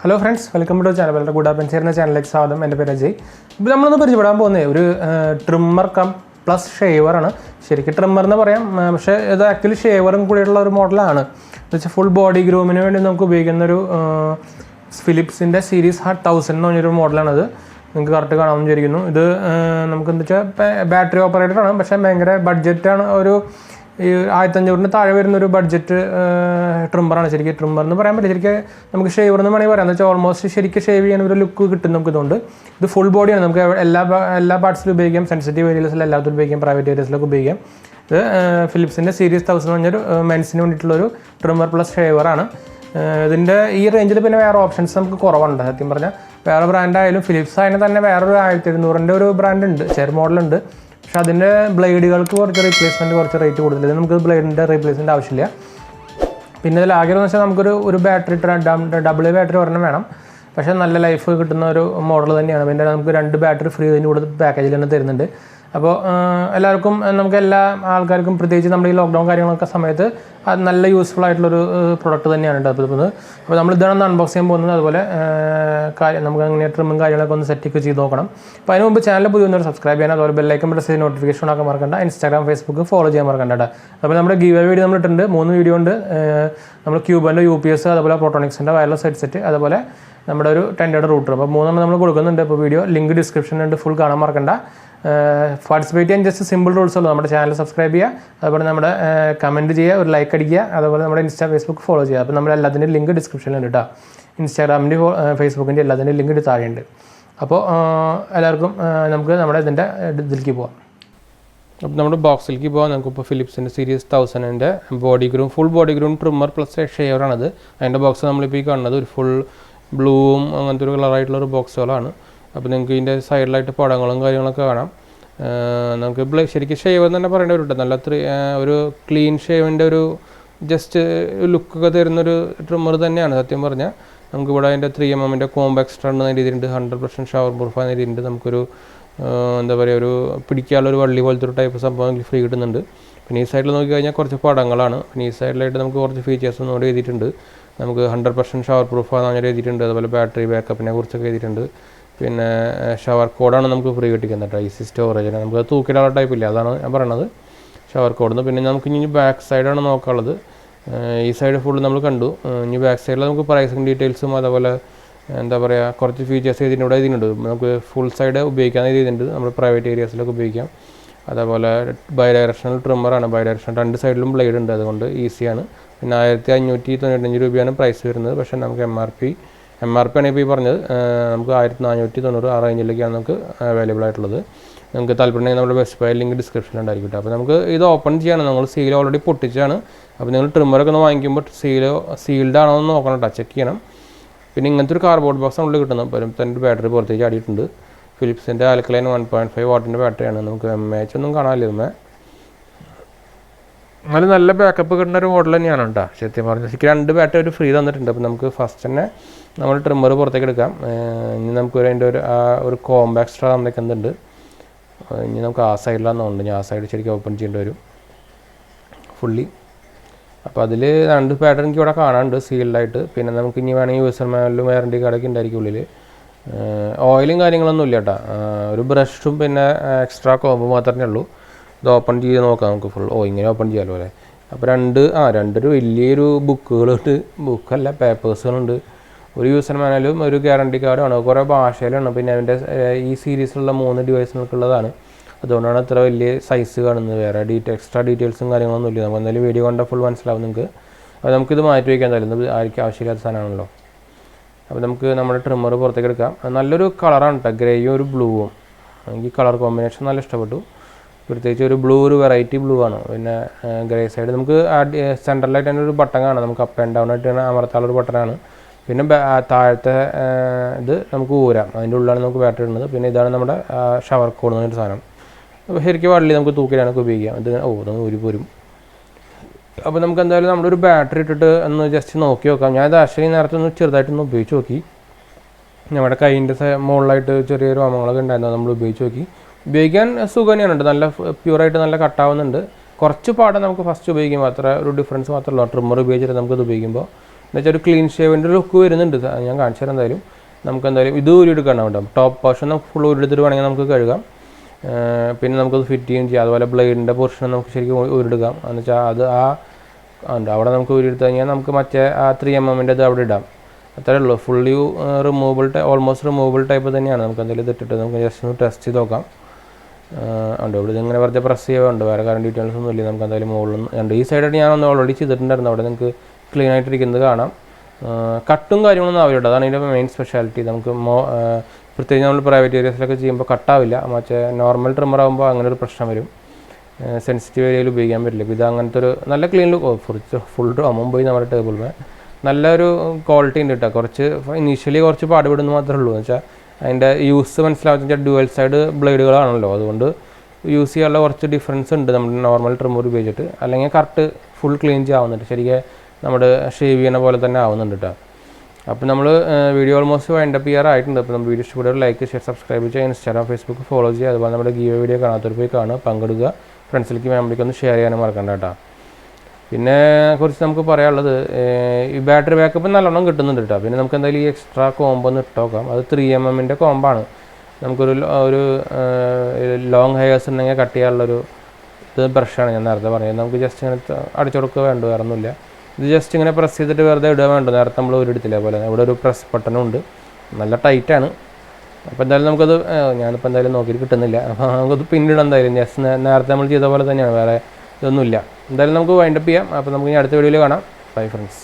Hello friends, welcome to channel. വളരെ goodhappenshereajay ചാനലിലേക്ക് സ്വാഗതം. എൻ്റെ പേര് അജയ്. ഇപ്പോൾ നമ്മളൊന്ന് പരിചയപ്പെടാൻ പോകുന്നത് ഒരു ട്രിമ്മർ കം പ്ലസ് ഷേവറാണ്. ശരിക്കും ട്രിമ്മർ എന്ന് പറയാം, പക്ഷേ ഇത് ആക്ച്വലി ഷേവറും കൂടിയുള്ള ഒരു മോഡലാണ്. എന്ന് വെച്ചാൽ ഫുൾ ബോഡി ഗ്രൂമിന് വേണ്ടി നമുക്ക് ഉപയോഗിക്കുന്ന ഒരു ഫിലിപ്സിൻ്റെ സീരീസ് 1000 എന്ന് പറഞ്ഞൊരു മോഡലാണത്. നിങ്ങൾക്ക് കറക്റ്റ് കാണാമെന്ന് വിചാരിക്കുന്നു. ഇത് നമുക്ക് എന്താ വെച്ചാൽ ബാറ്ററി ഓപ്പറേറ്ററാണ്, പക്ഷേ ഭയങ്കര ബഡ്ജറ്റാണ്. ഒരു 1500 താഴെ വരുന്നൊരു ബഡ്ജറ്റ് ട്രിമ്മറാണ്. ശരിക്കും ട്രിമ്മർ എന്ന് പറയാൻ പറ്റില്ല, ശരിക്കും നമുക്ക് ഷേവർ എന്ന് വേണമെങ്കിൽ പറയാം. എന്ന് വെച്ചാൽ ഓൾമോസ്റ്റ് ശരിക്കും ഷേവ് ചെയ്യാൻ ഒരു ലുക്ക് കിട്ടും നമുക്ക്. ഇതുകൊണ്ട് ഇത് ഫുൾ ബോഡിയാണ്, നമുക്ക് എല്ലാ പാർട്സിലും ഉപയോഗിക്കാം. സെൻസിറ്റീവ് ഏരിയസിൽ എല്ലാത്തിലും ഉപയോഗിക്കാം, പ്രൈവറ്റ് ഏരിയസിലൊക്കെ ഉപയോഗിക്കാം. ഇത് ഫിലിപ്സിൻ്റെ സീരീസ് 1000 എന്ന് പറഞ്ഞൊരു മെൻസിന് വേണ്ടിയിട്ടുള്ളൊരു ട്രിമ്മർ പ്ലസ് ഷേവറാണ്. ഇതിൻ്റെ ഈ റേഞ്ചിൽ പിന്നെ വേറെ ഓപ്ഷൻസ് നമുക്ക് കുറവുണ്ട്. സത്യം പറഞ്ഞാൽ വേറെ ബ്രാൻഡായാലും ഫിലിപ്സ് ആയതിന് തന്നെ വേറൊരു 1700 ഒരു ബ്രാൻഡ് ഉണ്ട്, ചെയർ മോഡലുണ്ട്. പക്ഷേ അതിൻ്റെ ബ്ലേഡുകൾക്ക് കുറച്ച് റീപ്ലേസ്മെൻറ്റ് കുറച്ച് റേറ്റ് കൂടുതൽ. നമുക്ക് ബ്ലേഡിൻ്റെ റീപ്ലേസ്മെൻറ്റ് ആവശ്യമില്ല. പിന്നെ ഇതിൽ ആഗ്രഹം എന്ന് വെച്ചാൽ നമുക്കൊരു ബാറ്ററി ഡബിൾ ബാറ്ററി ഒരെണ്ണം വേണം. പക്ഷേ നല്ല ലൈഫ് കിട്ടുന്ന ഒരു മോഡൽ തന്നെയാണ്. പിന്നെ നമുക്ക് 2 ബാറ്ററി ഫ്രീ ഇതിൻ്റെ കൂടെ പാക്കേജിൽ തന്നെ തരുന്നുണ്ട്. അപ്പോൾ എല്ലാവർക്കും, നമുക്ക് എല്ലാ ആൾക്കാർക്കും, പ്രത്യേകിച്ച് നമ്മുടെ ഈ ലോക്ക്ഡൗൺ കാര്യങ്ങളൊക്കെ സമയത്ത് അത് നല്ല യൂസ്ഫുൾ ആയിട്ടുള്ളൊരു പ്രൊഡക്റ്റ് തന്നെയാണ് ഉണ്ടാക്കുന്നത്. അപ്പോൾ നമ്മൾ ഇതാണ് അൺബോക്സ് ചെയ്യാൻ പോകുന്നത്. അതുപോലെ നമുക്ക് അങ്ങനെ ട്രിമ്മും കാര്യങ്ങളൊക്കെ ഒന്ന് സെറ്റൊക്കെ ചെയ്ത് നോക്കണം. അപ്പോൾ അതിന് മുമ്പ് ചാനൽ പുതിയൊരു സബ്സ്ക്രൈബ് ചെയ്യാൻ, അതുപോലെ ബെല്ലൈക്കൻ പ്രസ് ചെയ്ത് നോട്ടിഫിക്കേഷൻ ആക്കാൻ മറക്കണ്ട. ഇൻസ്റ്റാഗ്രാം, ഫേസ്ബുക്ക് ഫോളോ ചെയ്യാൻ മറക്കണ്ട. അപ്പോൾ നമ്മുടെ ഗീവ് വീഡിയോ നമ്മൾ ഇട്ടിട്ടുണ്ട്, 3 വീഡിയോ ഉണ്ട്. നമ്മൾ ക്യൂബൻ്റെ UPS, അതുപോലെ പ്രോട്ടോണിക്സിൻ്റെ വയർലെസ് ഹെഡ്സെറ്റ്, അതുപോലെ നമ്മുടെ ഒരു ടെൻഡയുടെ റൂട്ടർ. അപ്പോൾ 3 നമ്മൾ കൊടുക്കുന്നുണ്ട്. ഇപ്പോൾ വീഡിയോ ലിങ്ക് ഡിസ്ക്രിപ്ഷനിലുണ്ട്, ഫുൾ കാണാൻ മറക്കണ്ട. പാർട്ടിസിപ്പേറ്റ് ചെയ്യാൻ ജസ്റ്റ് സിമ്പിൾ റൂൾസ് ഉള്ളൂ. നമ്മുടെ ചാനൽ സബ്സ്ക്രൈബ് ചെയ്യുക, അതുപോലെ നമ്മുടെ കമൻറ്റ് ചെയ്യുക, ഒരു ലൈക്ക് അടിക്കുക, അതുപോലെ നമ്മുടെ ഫേസ്ബുക്ക് ഫോളോ ചെയ്യുക. അപ്പോൾ നമ്മുടെ എല്ലാത്തിൻ്റെയും ലിങ്ക് ഡിസ്ക്രിപ്ഷനിലുണ്ട് കേട്ടോ. ഇൻസ്റ്റാഗ്രാമിൻ്റെ, ഫേസ്ബുക്കിൻ്റെ എല്ലാത്തിൻ്റെയും ലിങ്ക് താഴെയുണ്ട്. അപ്പോൾ എല്ലാവർക്കും നമുക്ക് നമ്മുടെ ഇതിലേക്ക് പോകാം. അപ്പോൾ നമ്മുടെ ബോക്സിലേക്ക് പോകാം. നമുക്കിപ്പോൾ ഫിലിപ്സിൻ്റെ സീരീസ് 1000ൻ്റെ body groom, full body groom trimmer plus ഷേവറാണത്. അതിൻ്റെ ബോക്സ് നമ്മളിപ്പോൾ ഈ കാണുന്നത് ഒരു ഫുൾ ബ്ലൂവും അങ്ങനത്തെ ഒരു കളറായിട്ടുള്ളൊരു ബോക്സുകളാണ്. അപ്പോൾ നിങ്ങൾക്ക് ഇതിൻ്റെ സൈഡിലായിട്ട് പടങ്ങളും കാര്യങ്ങളൊക്കെ കാണാം. നമുക്ക് ശരിക്കും ഷേവ് എന്ന് തന്നെ പറയേണ്ടി വരും. നല്ല ഒരു ക്ലീൻ ഷേവിൻ്റെ ഒരു ജസ്റ്റ് ലുക്കൊക്കെ തരുന്നൊരു ട്രിമ്മർ തന്നെയാണ് സത്യം പറഞ്ഞാൽ. നമുക്കിവിടെ അതിൻ്റെ 3mm കോംബ് എക്സ്ട്രാ എന്ന രീതിയിലുണ്ട്, 100% ഷവർ പ്രൂഫ് എന്ന രീതിയിലുണ്ട്. നമുക്കൊരു എന്താ പറയുക, ഒരു പിടിക്കാനുള്ളൊരു വള്ളി പോലത്തെ ഒരു ടൈപ്പ് സംഭവം ഫ്രീ കിട്ടുന്നുണ്ട്. പിന്നെ ഈ സൈഡിൽ നോക്കിക്കഴിഞ്ഞാൽ കുറച്ച് പടങ്ങളാണ്. പിന്നെ ഈ സൈഡിലായിട്ട് നമുക്ക് കുറച്ച് ഫീച്ചേഴ്സ് ഒന്നും കൂടി എഴുതിയിട്ടുണ്ട്. നമുക്ക് 100% ഷവർ പ്രൂഫ് അങ്ങനെ എഴുതിയിട്ടുണ്ട്. അതുപോലെ ബാറ്ററി ബാക്കപ്പിനെ കുറിച്ചൊക്കെ എഴുതിയിട്ടുണ്ട്. പിന്നെ ഷവർ കോഡാണ് നമുക്ക് ഫ്രീ കിട്ടിക്കുന്നത് കേട്ടോ. ഈസി സ്റ്റോറേജിന് നമുക്ക് തൂക്കിയിടാനുള്ള ടൈപ്പില്ല, അതാണ് ഞാൻ പറയണത്, ഷവർ കോഡെന്ന്. പിന്നെ നമുക്ക് ഇനി ബാക്ക് സൈഡാണ് നോക്കാനുള്ളത്. ഈ സൈഡ് ഫുൾ നമ്മൾ കണ്ടു. ഇനി ബാക്ക് സൈഡിൽ നമുക്ക് പ്രൈസിങ് ഡീറ്റെയിൽസും അതുപോലെ എന്താ പറയുക കുറച്ച് ഫീച്ചേഴ്സ് ഇതിനൂടെ ഇതിനുണ്ട്. നമുക്ക് ഫുൾ സൈഡ് ഉപയോഗിക്കാൻ രീതിയുണ്ട്, നമ്മൾ പ്രൈവറ്റ് ഏരിയാസിലൊക്കെ ഉപയോഗിക്കാം. അതേപോലെ ബൈ ഡയറക്ഷണൽ ട്രിമ്മറാണ്, ബൈ ഡയറക്ഷണൽ 2 സൈഡിലും ബ്ലേഡ് ഉണ്ട്, അതുകൊണ്ട് ഈസിയാണ്. പിന്നെ 1595 രൂപയാണ് പ്രൈസ് വരുന്നത്. പക്ഷേ നമുക്ക് എം ആർ പി ആണ് ഇപ്പോൾ ഈ പറഞ്ഞത്. നമുക്ക് 1490 ആ റേഞ്ചിലേക്കാണ് നമുക്ക് അവൈലബിൾ ആയിട്ടുള്ളത്. നമുക്ക് താല്പര്യമുണ്ടെങ്കിൽ നമ്മുടെ ബെസ്റ്റ് ബൈ ലിങ്ക് ഡിസ്ക്രിപ്ഷനിലുണ്ടായിരിക്കും കേട്ടോ. അപ്പോൾ നമുക്ക് ഇത് ഓപ്പൺ ചെയ്യണം. നമ്മൾ സീൽ ഓൾറെഡി പൊട്ടിച്ചാണ്. അപ്പോൾ നിങ്ങൾ ട്രിമ്മറൊക്കെ ഒന്ന് വാങ്ങിക്കുമ്പോൾ സീൽഡ് ആണോ എന്ന് നോക്കണം കേട്ടോ, ചെക്ക് ചെയ്യണം. പിന്നെ ഇങ്ങനത്തെ ഒരു കാർഡ്ബോർഡ് ബോക്സ് ഉള്ളിൽ കിട്ടുന്നത്. അപ്പോൾ തന്നെ ബാറ്ററി പുറത്തേക്ക് ആടിയിട്ടുണ്ട്. ഫിലിപ്സിൻ്റെ ആൽക്കലൈൻ 1.5 വാട്ടിൻ്റെ ബാറ്ററിയാണ്. നമുക്ക് MAH ഒന്നും കാണാനില്ല. നല്ല ബാക്കപ്പ് കിട്ടുന്ന ഒരു മോഡൽ തന്നെയാണ് കേട്ടോ. സത്യം പറഞ്ഞാൽ ശരിക്കും 2 ബാറ്ററി ഒരു ഫ്രീ തന്നിട്ടുണ്ട്. അപ്പോൾ നമുക്ക് ഫസ്റ്റ് തന്നെ നമ്മൾ ട്രിമ്മർ പുറത്തേക്ക് എടുക്കാം. ഇനി നമുക്ക് അതിൻ്റെ ഒരു കോംബ് എക്സ്ട്രാ തന്നിരിക്കുന്നുണ്ട്. ഇനി നമുക്ക് ആ സൈഡിലാണ് തോന്നുന്നുണ്ട്. ആ സൈഡ് ശരിക്കും ഓപ്പൺ ചെയ്യേണ്ടി വരും ഫുള്ളി. അപ്പോൾ അതിൽ 2 പാറ്റേൺ എനിക്ക് ഇവിടെ കാണാനുണ്ട് സീൽഡായിട്ട്. പിന്നെ നമുക്ക് ഇനി വേണമെങ്കിൽ യൂസർ മാനുവലും വാറണ്ടി കാർഡൊക്കെ ഉണ്ടായിരിക്കും ഉള്ളിൽ. ഓയിലും കാര്യങ്ങളൊന്നും ഇല്ല കേട്ടോ. ഒരു ബ്രഷും പിന്നെ എക്സ്ട്രാ കോംബ് മാത്രമേ ഉള്ളൂ. ഇത് ഓപ്പൺ ചെയ്ത് നോക്കാം നമുക്ക് ഫുൾ. ഇങ്ങനെ ഓപ്പൺ ചെയ്യാമല്ലോ അല്ലേ. അപ്പോൾ 2 വലിയൊരു ബുക്കല്ല പേപ്പേഴ്സുകളുണ്ട്. ഒരു യൂസർ മാനുവലും ഒരു ഗ്യാരണ്ടി കാർഡുമാണ്. കുറേ ഭാഷയിലാണ്. പിന്നെ അതിൻ്റെ ഈ സീരീസിലുള്ള 3 ഡിവൈസുകൾക്കുള്ളതാണ്. അതുകൊണ്ടാണ് അത്ര വലിയ സൈസ് കാണുന്നത്. വേറെ എക്സ്ട്രാ ഡീറ്റെയിൽസും കാര്യങ്ങളൊന്നും ഇല്ല. നമുക്ക് എന്തായാലും വീഡിയോ കണ്ടാൽ ഫുൾ മനസ്സിലാവും നിങ്ങൾക്ക്. അപ്പോൾ നമുക്കിത് മാറ്റി വയ്ക്കാൻ തരുന്നത് ആർക്കും ആവശ്യമില്ലാത്ത സാധനമാണല്ലോ. അപ്പോൾ നമുക്ക് നമ്മുടെ ട്രിമ്മർ പുറത്തേക്ക് എടുക്കാം. നല്ലൊരു കളറാണ് കേട്ടോ, ഗ്രേയും ഒരു ബ്ലൂവും. എനിക്ക് കളർ കോമ്പിനേഷൻ നല്ല ഇഷ്ടപ്പെട്ടു. പ്രത്യേകിച്ച് ഒരു ബ്ലൂ, ഒരു വെറൈറ്റി ബ്ലൂ ആണ്. പിന്നെ ഗ്രേ സൈഡ് നമുക്ക് സെൻട്രലായിട്ട് തന്നെ ഒരു ബട്ടൺ കാണാം. നമുക്ക് അപ്പ് ആൻഡ് ഡൗൺ ആയിട്ട് അമർത്താനുള്ളൊരു ബട്ടണാണ്. പിന്നെ താഴത്തെ ഇത് നമുക്ക് ഊരാം, അതിൻ്റെ ഉള്ളിലാണ് നമുക്ക് ബാറ്ററി ഇടുന്നത്. പിന്നെ ഇതാണ് നമ്മുടെ ഷവർ കോഡ് എന്നൊരു സാധനം. അപ്പോൾ ശരിക്കും വള്ളി നമുക്ക് തൂക്കിയിടാനൊക്കെ ഉപയോഗിക്കാം. ഇത് ഊരി പോരും. അപ്പോൾ നമുക്ക് എന്തായാലും നമ്മുടെ ഒരു ബാറ്ററി ഇട്ടിട്ട് ഒന്ന് ജസ്റ്റ് നോക്കി നോക്കാം. ഞാൻ ഇത് ആക്ച്വലി നേരത്തെ ഒന്ന് ചെറുതായിട്ടൊന്ന് ഉപയോഗിച്ച് നോക്കി. നമ്മുടെ കൈയിൻ്റെ മുകളിലായിട്ട് ചെറിയ രോമങ്ങളൊക്കെ ഉണ്ടായിരുന്നു, നമ്മൾ ഉപയോഗിച്ച് നോക്കി. ഉപയോഗിക്കാൻ സുഖം തന്നെയാണ്. നല്ല പ്യൂറായിട്ട് നല്ല കട്ടാവുന്നുണ്ട്. കുറച്ച് പാടെ നമുക്ക് ഫസ്റ്റ് ഉപയോഗിക്കുമ്പോൾ അത്ര ഒരു ഡിഫറൻസ് മാത്രമല്ല ട്രിമ്മർ ഉപയോഗിച്ചിട്ട് നമുക്കത് ഉപയോഗിക്കുമ്പോൾ എന്നുവെച്ചാൽ ഒരു ക്ലീൻ ഷേവിൻ്റെ ലുക്ക് വരുന്നുണ്ട്. ഞാൻ കാണിച്ചു തരാം എന്തായാലും. നമുക്ക് എന്തായാലും ഇത് ഊരിയെടുക്കണം ഉണ്ടാവും. ടോപ്പ് പോർഷൻ നമുക്ക് ഫുൾ ഊരിയെടുത്തിട്ട് വേണമെങ്കിൽ നമുക്ക് കഴുകാം. പിന്നെ നമുക്കത് ഫിറ്റ് ചെയ്യുകയും ചെയ്യാം. അതുപോലെ ബ്ലേഡിൻ്റെ പോർഷൻ നമുക്ക് ശരിക്കും ഊരിയെടുക്കാം. എന്ന് വെച്ചാൽ അത് ഉണ്ട് അവിടെ നമുക്ക് ഊരിയെടുത്ത് കഴിഞ്ഞാൽ നമുക്ക് മറ്റേ ആ 3mm ഇത് അവിടെ ഇടാം. അത്രയേ ഉള്ളൂ. Fully removable almost removable type തന്നെയാണ്. നമുക്ക് എന്തെങ്കിലും ഇതിട്ടിട്ട് നമുക്ക് ജസ്റ്റ് ഒന്ന് ടെസ്റ്റ് ചെയ്ത് നോക്കാം. ഉണ്ട് ഇവിടെ ഇതിങ്ങനെ വെറുതെ പ്രസ് ചെയ്യുന്നുണ്ട്. വേറെ കാര്യം ഡീറ്റെയിൽസ് ഒന്നും ഇല്ല. നമുക്ക് എന്തായാലും മുകളിൽ ഉണ്ട് ഈ സൈഡായിട്ട് ഞാനൊന്ന് ഓൾറെഡി ചെയ്തിട്ടുണ്ടായിരുന്നു. അവിടെ നിങ്ങൾക്ക് ക്ലീൻ ആയിട്ടിരിക്കുന്നത് കാണാം. കട്ടും കാര്യങ്ങളൊന്നും ആവില്ല. അതാണ് ഇതിൻ്റെ മെയിൻ സ്പെഷ്യാലിറ്റി. നമുക്ക് പ്രത്യേകിച്ച് നമ്മൾ പ്രൈവറ്റ് ഏരിയസിലൊക്കെ ചെയ്യുമ്പോൾ കട്ടാവില്ല. മറ്റേ നോർമൽ ട്രിമ്മർ ആകുമ്പോൾ അങ്ങനെ ഒരു പ്രശ്നം വരും. സെൻസിറ്റീവ് ഏരിയയിൽ ഉപയോഗിക്കാൻ പറ്റില്ല. ഇത് അങ്ങനത്തെ ഒരു നല്ല ക്ലീൻ ലുക്ക് ഫുൾ ഡ്രോമും പോയി നമ്മുടെ ടേബിളിൽ നല്ലൊരു ക്വാളിറ്റി ഉണ്ട് കേട്ടോ. കുറച്ച് ഇനീഷ്യലി കുറച്ച് പാടുപെടുന്നു മാത്രമേ ഉള്ളൂ. എന്ന് വെച്ചാൽ അതിൻ്റെ യൂസ് മനസ്സിലാവുന്ന ഡ്യുവൽ സൈഡ് ബ്ലേഡുകളാണല്ലോ. അതുകൊണ്ട് യൂസ് ചെയ്യാനുള്ള കുറച്ച് ഡിഫറൻസ് ഉണ്ട് നമ്മുടെ നോർമൽ ട്രിമ്മർ ഉപയോഗിച്ചിട്ട്. അല്ലെങ്കിൽ കറക്റ്റ് ഫുൾ ക്ലീൻ ചെയ്യാവുന്നുണ്ട്. ശരിക്കും നമ്മുടെ ഷേവ് ചെയ്യുന്ന പോലെ തന്നെ ആവുന്നുണ്ട് കേട്ടോ. അപ്പോൾ നമ്മൾ വീഡിയോ ഓൾമോസ്റ്റ് വൈൻഡപ്പ് ചെയ്യാറായിട്ടുണ്ട്. അപ്പോൾ നമ്മൾ വീഡിയോ ഇഷ്ടപ്പെട്ട ലൈക്ക് ഷെയർ സബ്സ്ക്രൈബ് ചെയ്യുക. ഇൻസ്റ്റാഗ്രാം ഫേസ്ബുക്ക് ഫോളോ ചെയ്യുക. അതുപോലെ നമ്മുടെ ഗീവ് വീഡിയോ കാണാത്തവർ പോയി കാണുക, പങ്കെടുക്കുക. ഫ്രണ്ട്സിലേക്ക് ഫാമിലിക്ക് ഒന്ന് ഷെയർ ചെയ്യാനും മറക്കണ്ട കേട്ടോ. പിന്നെ കുറിച്ച് നമുക്ക് പറയാനുള്ളത് ഈ ബാറ്ററി ബാക്കപ്പ് നല്ലോണം കിട്ടുന്നുണ്ട് കേട്ടോ. പിന്നെ നമുക്ക് എന്തായാലും ഈ എക്സ്ട്രാ കോംബോ ഒന്ന് ഇട്ട് നോക്കാം. അത് 3mm കോമ്പാണ്. നമുക്കൊരു ലോങ് ഹെയർസ് ഉണ്ടെങ്കിൽ കട്ട് ചെയ്യാനുള്ളൊരു ഇത് ബ്രഷാണ് ഞാൻ നേരത്തെ പറഞ്ഞത്. നമുക്ക് ജസ്റ്റ് ഇങ്ങനെ അടിച്ചു കൊടുക്കുക വേണ്ട, വേറെ ഒന്നുമില്ല. ഇത് ജസ്റ്റ് ഇങ്ങനെ പ്രസ് ചെയ്തിട്ട് വെറുതെ ഇടുക വേണ്ട. നേരത്തെ നമ്മൾ ഒരു എടുത്തില്ല പോലെ ഇവിടെ ഒരു പ്രസ് ബട്ടണും ഉണ്ട്. നല്ല ടൈറ്റാണ്. അപ്പോൾ എന്തായാലും നമുക്കത് ഞാനിപ്പോൾ എന്തായാലും നോക്കിയിട്ട് കിട്ടുന്നില്ല. അപ്പോൾ നമുക്കത് പിന്നിടാം എന്തായാലും. ജസ്റ്റ് നേരത്തെ നമ്മൾ ചെയ്ത പോലെ തന്നെയാണ്, വേറെ ഇതൊന്നുമില്ല. എന്തായാലും നമുക്ക് വൈൻഡപ്പ് ചെയ്യാം. അപ്പോൾ നമുക്ക് ഇനി അടുത്ത വീഡിയോയിൽ കാണാം. Bye friends.